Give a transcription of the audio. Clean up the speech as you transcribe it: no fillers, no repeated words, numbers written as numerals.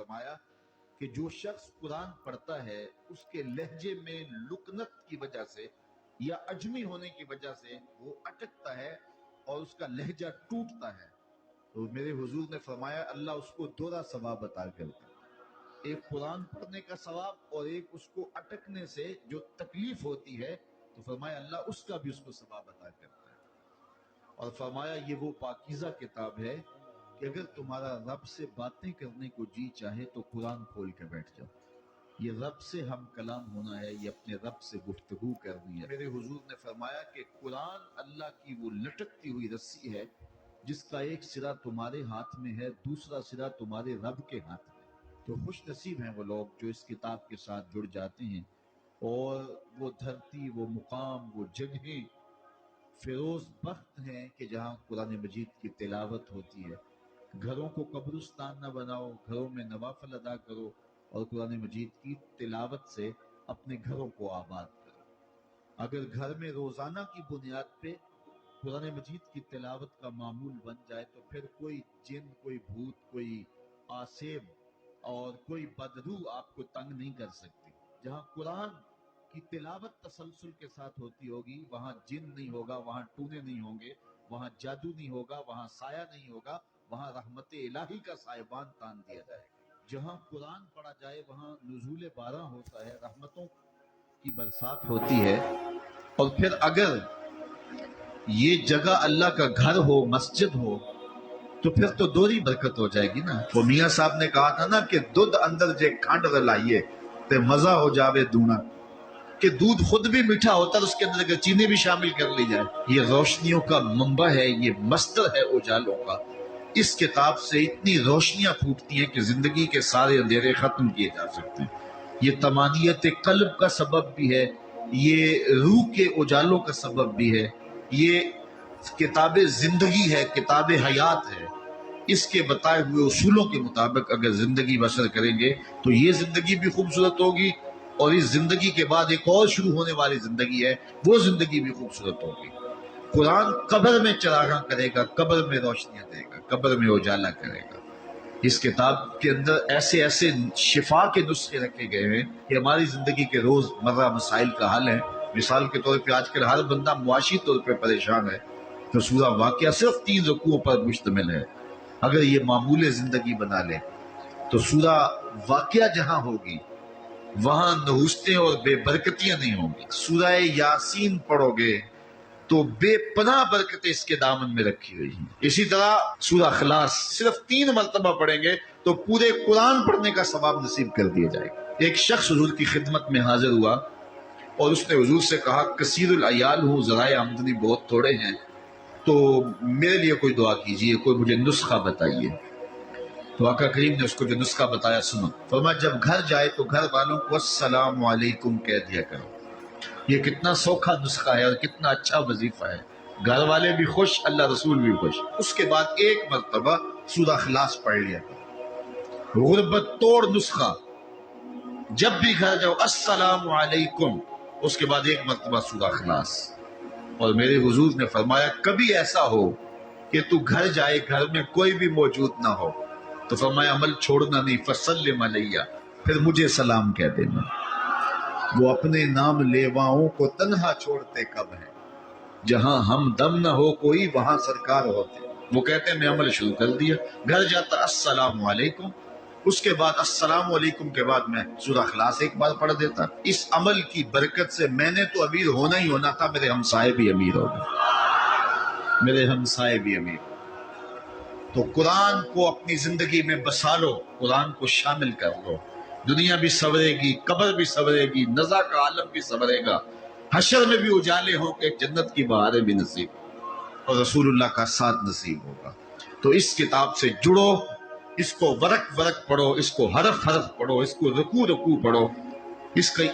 فرمایا کہ جو شخص قرآن پڑھتا ہے اس کے لہجے میں لکنت کی وجہ سے یا عجمی ہونے کی وجہ سے وہ اٹکتا ہے اور اس کا لہجہ ٹوٹتا ہے، تو میرے حضور نے فرمایا اللہ اس کو دوہرا ثواب عطا کرتا ہے، ایک قرآن پڑھنے کا ثواب اور ایک اس کو اٹکنے سے جو تکلیف ہوتی ہے، تو فرمایا اللہ اس کا بھی اس کو ثواب عطا کرتا ہے۔ اور فرمایا یہ وہ پاکیزہ کتاب ہے کہ اگر تمہارا رب سے باتیں کرنے کو جی چاہے تو قرآن کھول کے بیٹھ جاؤ، یہ رب سے ہم کلام ہونا ہے، یہ اپنے رب سے گفتگو کرنی ہے۔ میرے حضور نے فرمایا کہ قرآن اللہ کی وہ لٹکتی ہوئی رسی ہے جس کا ایک سرا تمہارے ہاتھ میں ہے، دوسرا سرا تمہارے رب کے ہاتھ میں۔ تو خوش نصیب ہیں وہ لوگ جو اس کتاب کے ساتھ جڑ جاتے ہیں اور وہ دھرتی، وہ مقام، وہ جگہیں فیروز بخت ہیں کہ جہاں قرآن مجید کی تلاوت ہوتی ہے۔ گھروں کو قبرستان نہ بناؤ، گھروں میں نوافل ادا کرو اور قرآن مجید کی تلاوت سے اپنے گھروں کو آباد کرو۔ اگر گھر میں روزانہ کی بنیاد پہ قرآن مجید کی تلاوت کا معمول بن جائے تو پھر کوئی جن، کوئی بھوت، کوئی آسیب اور کوئی بدروح آپ کو تنگ نہیں کر سکتی۔ جہاں قرآن کی تلاوت تسلسل کے ساتھ ہوتی ہوگی وہاں جن نہیں ہوگا، وہاں ٹونے نہیں ہوں گے، وہاں جادو نہیں ہوگا، وہاں سایہ نہیں ہوگا، وہاں رحمت الہی کا سائبان تان دیا جائے گا۔ جہاں قرآن پڑھا جائے وہاں نزول بارہ ہوتا ہے، رحمتوں کی برسات ہوتی ہے۔ اور پھر اگر یہ جگہ اللہ کا گھر ہو، مسجد ہو، تو پھر تو دوہری برکت ہو جائے گی نا۔ وہ میاں صاحب نے کہا تھا نا کہ دودھ اندر جے کھنڈ رلائیے تے مزہ ہو جاوے دونا، کہ دودھ خود بھی میٹھا ہوتا ہے، اس کے اندر اگر چینی بھی شامل کر لی جائے۔ یہ روشنیوں کا منبع ہے، یہ مصدر ہے اجالوں کا۔ اس کتاب سے اتنی روشنیاں پھوٹتی ہیں کہ زندگی کے سارے اندھیرے ختم کیے جا سکتے ہیں۔ یہ تمانیت قلب کا سبب بھی ہے، یہ روح کے اجالوں کا سبب بھی ہے، یہ کتاب زندگی ہے، کتاب حیات ہے۔ اس کے بتائے ہوئے اصولوں کے مطابق اگر زندگی بسر کریں گے تو یہ زندگی بھی خوبصورت ہوگی، اور اس زندگی کے بعد ایک اور شروع ہونے والی زندگی ہے، وہ زندگی بھی خوبصورت ہوگی۔ قرآن قبر میں چراغاں کرے گا، قبر میں روشنیاں دے گا، قبر میں اجالا کرے گا۔ اس کتاب کے اندر ایسے ایسے شفا کے نسخے رکھے گئے ہیں کہ ہماری زندگی کے روز مرہ مسائل کا حل ہے۔ مثال کے طور پہ آج کل ہر بندہ معاشی طور پہ پریشان ہے، تو سورہ واقعہ صرف 3 رکوعوں پر مشتمل ہے۔ اگر یہ معمول زندگی بنا لے تو سورہ واقعہ جہاں ہوگی وہاں نحوستیں اور بے برکتیاں نہیں ہوں گی۔ سورہ یاسین پڑھو گے تو بے پناہ برکتیں اس کے دامن میں رکھی ہوئی ہیں۔ اسی طرح سورہ اخلاص صرف 3 مرتبہ پڑھیں گے تو پورے قرآن پڑھنے کا ثواب نصیب کر دیا جائے گا۔ ایک شخص حضور کی خدمت میں حاضر ہوا اور اس نے حضور سے کہا کثیر العیال ہوں، ذرائع آمدنی بہت تھوڑے ہیں، تو میرے لیے کوئی دعا کیجئے، کوئی مجھے نسخہ بتائیے۔ تو آقا کریم نے اس کو جو نسخہ بتایا سنو۔ فرمایا جب گھر جائے تو گھر والوں کو السلام علیکم کہہ دیا کرو۔ یہ کتنا سوکھا نسخہ ہے اور کتنا اچھا وظیفہ ہے، گھر والے بھی خوش، اللہ رسول بھی خوش۔ اس کے بعد ایک مرتبہ سورہ اخلاص پڑھ لیا کرو، غربت توڑ نسخہ۔ جب بھی گھر جاؤ السلام علیکم، اس کے بعد ایک مرتبہ سورہ اخلاص۔ اور میرے حضور نے فرمایا کبھی ایسا ہو کہ تو گھر جائے، گھر میں کوئی بھی موجود نہ ہو، تو فرمایا عمل چھوڑنا نہیں، فسلم علیہ، پھر مجھے سلام کہہ دینا۔ وہ اپنے نام لیواؤں کو تنہا چھوڑتے کب ہیں، جہاں ہم دم نہ ہو کوئی وہاں سرکار ہوتے۔ وہ کہتے ہیں میں عمل شروع کر دیا، گھر جاتا السلام علیکم، اس کے بعد السلام علیکم کے بعد میں سورہ اخلاص ایک بار پڑھ دیتا۔ اس عمل کی برکت سے میں نے تو امیر ہونا ہی ہونا تھا، میرے ہمسائے بھی امیر ہو گئے، میرے ہمسائے بھی امیر۔ تو قرآن کو اپنی زندگی میں بسا لو، قرآن کو شامل کر لو، دنیا بھی سنورے گی، قبر بھی سنورے گی، نزا کا عالم بھی سنورے گا، حشر میں بھی اجالے ہوں کہ جنت کی بہاریں بھی نصیب اور رسول اللہ کا ساتھ نصیب ہوگا۔ تو اس کتاب سے جڑو، اس کو ورق ورق پڑھو، اس کو حرف حرف پڑھو، اس کو رکوع رکوع پڑھو، اس کا